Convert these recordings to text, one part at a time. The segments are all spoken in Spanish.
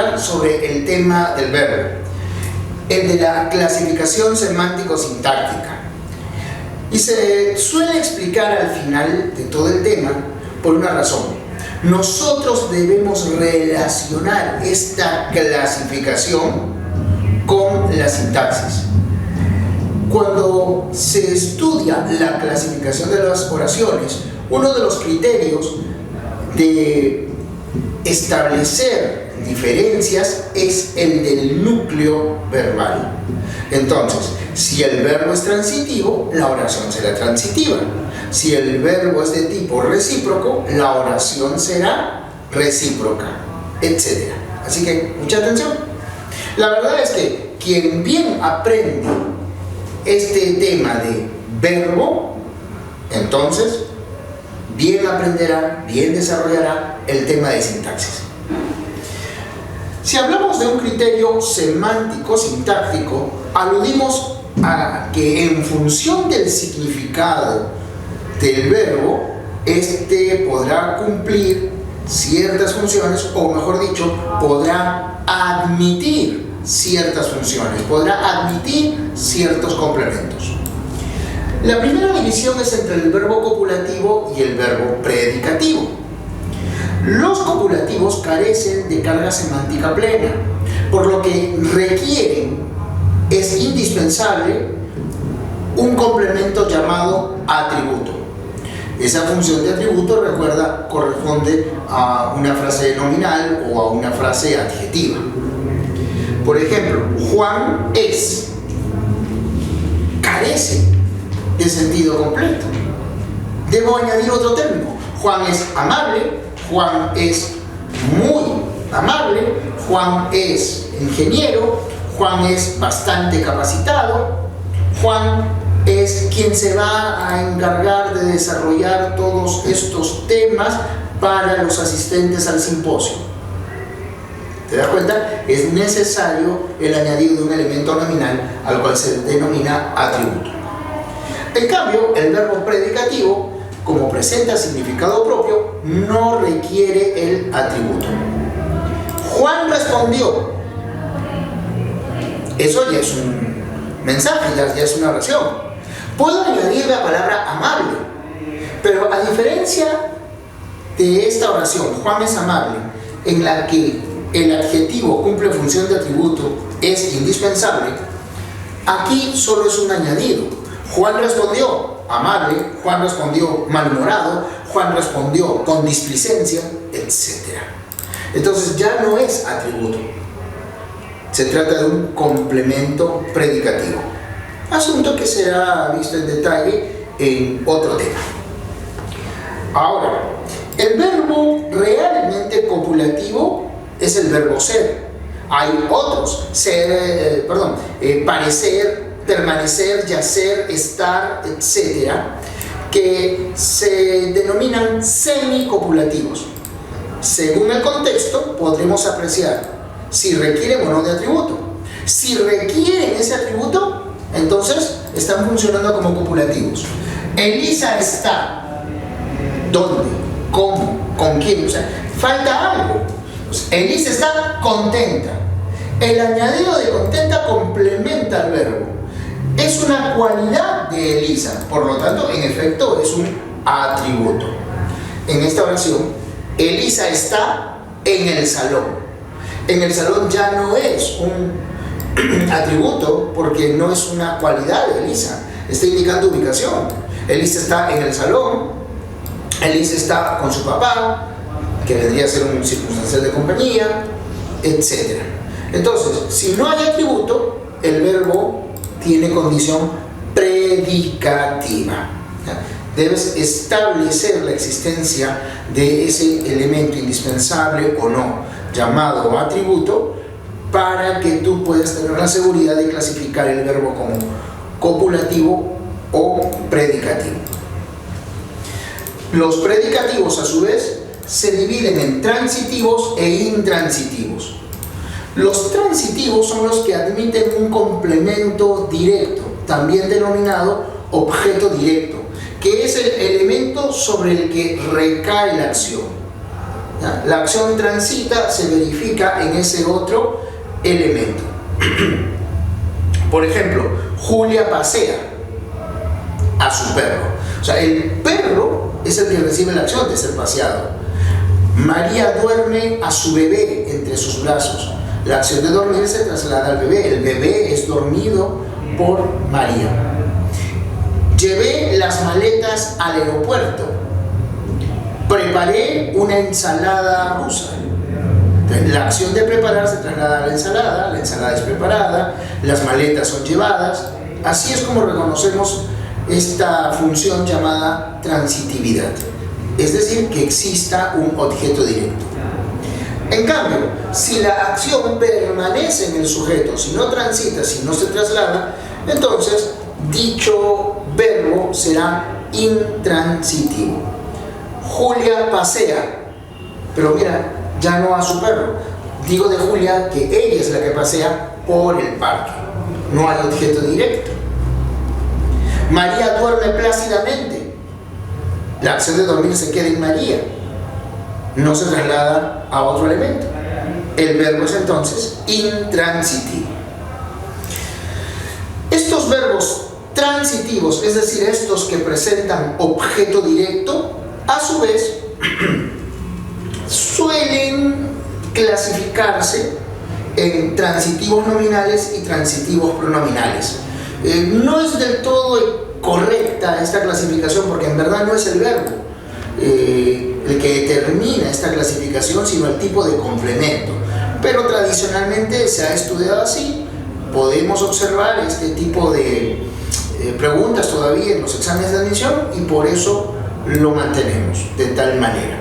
hablar sobre el tema del verbo, el de la clasificación semántico-sintáctica. Y se suele explicar al final de todo el tema por una razón. Nosotros debemos relacionar esta clasificación con la sintaxis. Cuando se estudia la clasificación de las oraciones, uno de los criterios de establecer diferencias es el del núcleo verbal. Entonces, si el verbo es transitivo, la oración será transitiva. Si el verbo es de tipo recíproco, la oración será recíproca, etc. Así que, mucha atención. La verdad es que quien bien aprende este tema de verbo, entonces bien aprenderá, bien desarrollará el tema de sintaxis. Si hablamos de un criterio semántico-sintáctico, aludimos a que en función del significado del verbo, este podrá cumplir ciertas funciones, o mejor dicho, podrá admitir ciertas funciones, podrá admitir ciertos complementos. La primera división es entre el verbo copulativo y el verbo predicativo. Los copulativos carecen de carga semántica plena, por lo que es indispensable un complemento llamado atributo. Esa función de atributo, recuerda, corresponde a una frase nominal o a una frase adjetiva. Por ejemplo, Juan es, carece de sentido completo. Debo añadir otro término. Juan es amable, Juan es muy amable, Juan es ingeniero, Juan es bastante capacitado, Juan es quien se va a encargar de desarrollar todos estos temas para los asistentes al simposio. ¿Te das cuenta? Es necesario el añadido de un elemento nominal al cual se denomina atributo. En cambio, el verbo predicativo, como presenta significado propio, no requiere el atributo. Juan respondió. Eso ya es un mensaje, ya es una oración. Puedo añadir la palabra amable, pero a diferencia de esta oración, Juan es amable, en la que el adjetivo cumple función de atributo, es indispensable, aquí solo es un añadido. Juan respondió amable, Juan respondió malhumorado, Juan respondió con displicencia, etc. Entonces ya no es atributo, se trata de un complemento predicativo, asunto que será visto en detalle en otro tema. Ahora, el verbo realmente copulativo es el verbo ser. Hay otros, parecer, permanecer, yacer, estar, etc., que se denominan semicopulativos. Según el contexto, podremos apreciar si requieren o no de atributo. Si requieren ese atributo, entonces están funcionando como copulativos. Elisa está. ¿Dónde? ¿Cómo? ¿Con quién? O sea, falta algo. Elisa está contenta. El añadido de contenta complementa al verbo. Es una cualidad de Elisa, por lo tanto, en efecto, es un atributo. En esta oración, Elisa está en el salón. En el salón ya no es un atributo porque no es una cualidad de Elisa, está indicando ubicación. Elisa está en el salón, Elisa está con su papá, que vendría a ser un circunstancial de compañía, etc. Entonces, si no hay atributo, el verbo tiene condición predicativa. Debes establecer la existencia de ese elemento indispensable o no, llamado atributo, para que tú puedas tener la seguridad de clasificar el verbo como copulativo o predicativo. Los predicativos, a su vez, se dividen en transitivos e intransitivos. Los transitivos son los que admiten un complemento directo, también denominado objeto directo, que es el elemento sobre el que recae la acción. ¿ya? La acción transita se verifica en ese otro elemento. Por ejemplo, Julia pasea a su perro. O sea, el perro es el que recibe la acción de ser paseado. María duerme a su bebé entre sus brazos. La acción de dormir se traslada al bebé. El bebé es dormido por María. Llevé las maletas al aeropuerto. Preparé una ensalada rusa. La acción de preparar se traslada a la ensalada es preparada, las maletas son llevadas. Así es como reconocemos esta función llamada transitividad. Es decir, que exista un objeto directo. En cambio, si la acción permanece en el sujeto, si no transita, si no se traslada, entonces dicho verbo será intransitivo. Julia pasea, pero mira, ya no a su perro. Digo de Julia que ella es la que pasea por el parque. No hay objeto directo. María duerme plácidamente. La acción de dormir se queda en María. No se traslada a otro elemento. El verbo es entonces intransitivo. Estos verbos transitivos, es decir, estos que presentan objeto directo, a su vez suelen clasificarse en transitivos nominales y transitivos pronominales. No es del todo correcta esta clasificación porque en verdad no es el verbo el que determina esta clasificación, sino el tipo de complemento. Pero tradicionalmente se ha estudiado así. Podemos observar este tipo de preguntas todavía en los exámenes de admisión y por eso lo mantenemos de tal manera.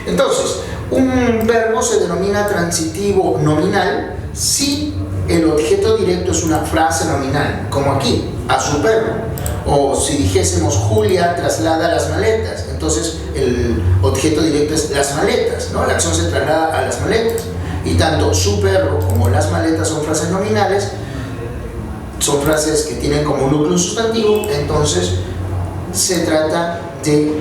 Entonces, un verbo se denomina transitivo nominal si el objeto directo es una frase nominal, como aquí, a su perro. O si dijésemos Julia traslada las maletas, entonces el objeto directo es las maletas, ¿no? La acción se traslada a las maletas. Y tanto su perro como las maletas son frases nominales, son frases que tienen como núcleo un sustantivo, entonces se trata de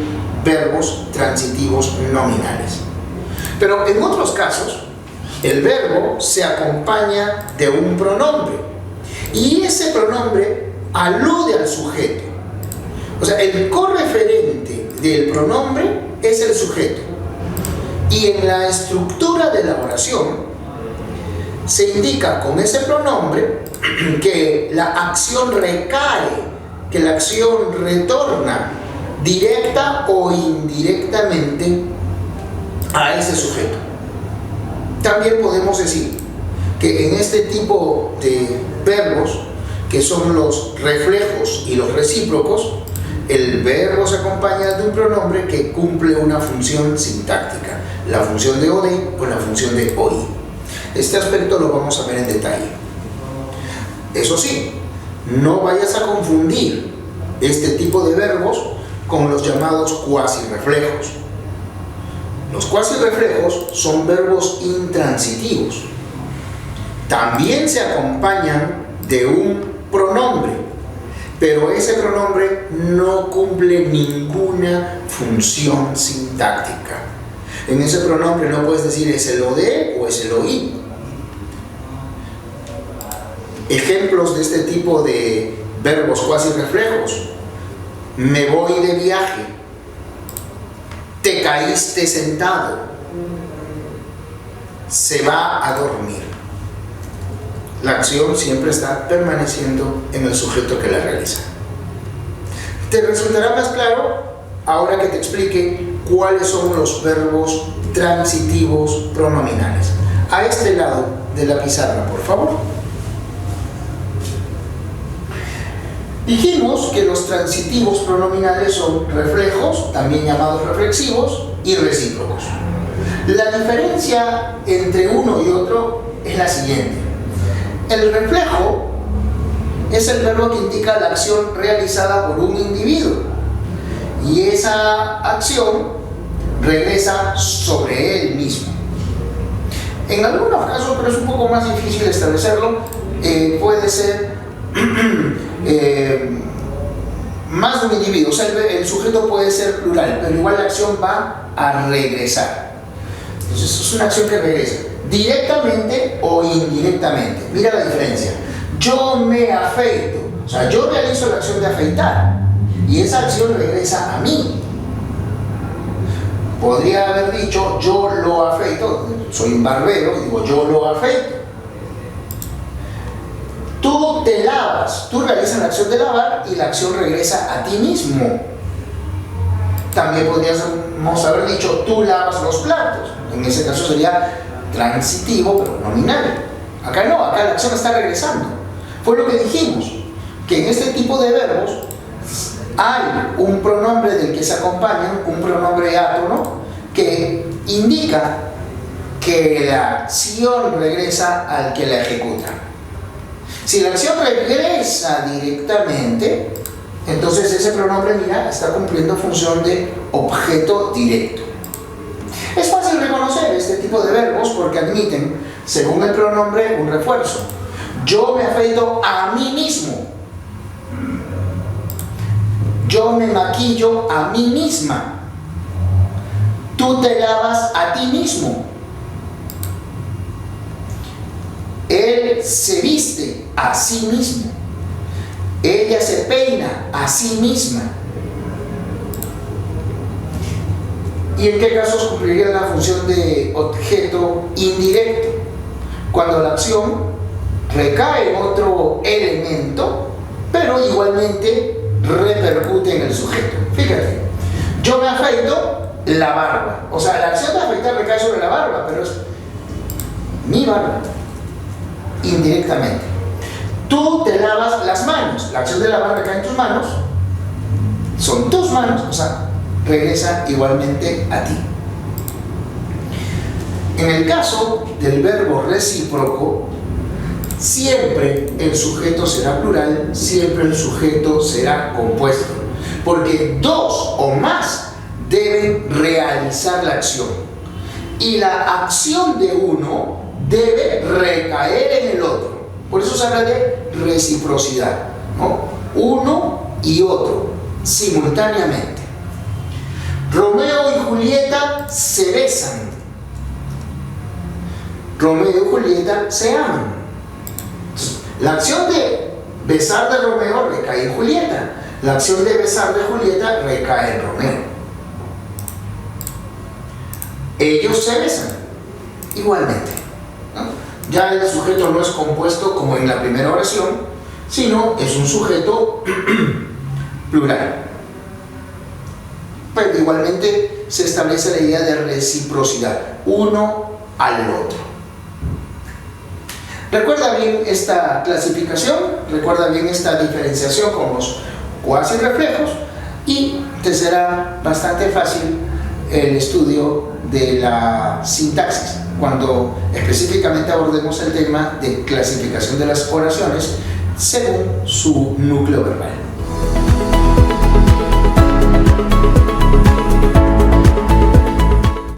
verbos transitivos nominales. Pero en otros casos, el verbo se acompaña de un pronombre y ese pronombre alude al sujeto. O sea, el correferente del pronombre es el sujeto. Y en la estructura de la oración se indica con ese pronombre que la acción recae, que la acción retorna directa o indirectamente a ese sujeto. También podemos decir que en este tipo de verbos, que son los reflejos y los recíprocos, el verbo se acompaña de un pronombre que cumple una función sintáctica, la función de ode o la función de oi. Este aspecto lo vamos a ver en detalle. Eso sí, no vayas a confundir este tipo de verbos con los llamados cuasirreflejos. Los cuasirreflejos son verbos intransitivos. También se acompañan de un pronombre, pero ese pronombre no cumple ninguna función sintáctica. En ese pronombre no puedes decir es el ode o es el oi. Ejemplos de este tipo de verbos cuasirreflejos: me voy de viaje, te caíste sentado, se va a dormir. La acción siempre está permaneciendo en el sujeto que la realiza. Te resultará más claro ahora que te explique cuáles son los verbos transitivos pronominales. A este lado de la pizarra, por favor. Dijimos que los transitivos pronominales son reflejos, también llamados reflexivos, y recíprocos. La diferencia entre uno y otro es la siguiente. El reflejo es el verbo que indica la acción realizada por un individuo y esa acción regresa sobre él mismo. En algunos casos, pero es un poco más difícil establecerlo, puede ser más de un individuo. O sea, el sujeto puede ser plural, pero igual la acción va a regresar. Entonces es una acción que regresa directamente o indirectamente. Mira la diferencia. Yo me afeito, o sea, yo realizo la acción de afeitar y esa acción regresa a mí. Podría haber dicho yo lo afeito, soy un barbero y digo yo lo afeito. Tú te lavas, tú realizas la acción de lavar y la acción regresa a ti mismo. También podríamos haber dicho tú lavas los platos, en ese caso sería transitivo pero nominal. Acá no, acá la acción está regresando. Fue lo que dijimos, que en este tipo de verbos hay un pronombre del que se acompañan, un pronombre átono, que indica que la acción regresa al que la ejecuta. Si la acción regresa directamente, entonces ese pronombre, mira, está cumpliendo función de objeto directo. Es fácil reconocer este tipo de verbos porque admiten, según el pronombre, un refuerzo. Yo me afeito a mí mismo. Yo me maquillo a mí misma. Tú te lavas a ti mismo. Él se viste a sí mismo. Ella se peina a sí misma. ¿Y en qué casos cumpliría la función de objeto indirecto? Cuando la acción recae en otro elemento, pero igualmente repercute en el sujeto. Fíjate, yo me afeito la barba. O sea, la acción de afeitar recae sobre la barba, pero es mi barba, indirectamente. Tú te lavas las manos. La acción de lavar recae en tus manos. Son tus manos, o sea, regresa igualmente a ti. En el caso del verbo recíproco, siempre el sujeto será plural, siempre el sujeto será compuesto, porque dos o más deben realizar la acción y la acción de uno debe recaer en el otro. Por eso se habla de reciprocidad, ¿no? Uno y otro, simultáneamente. Romeo y Julieta se besan. Romeo y Julieta se aman. Entonces, la acción de besar de Romeo recae en Julieta. La acción de besar de Julieta recae en Romeo. Ellos se besan igualmente, ¿no? Ya el sujeto no es compuesto como en la primera oración, sino es un sujeto plural. Pero igualmente se establece la idea de reciprocidad, uno al otro. Recuerda bien esta clasificación, recuerda bien esta diferenciación con los cuasi reflejos y te será bastante fácil el estudio de la sintaxis cuando específicamente abordemos el tema de clasificación de las oraciones según su núcleo verbal.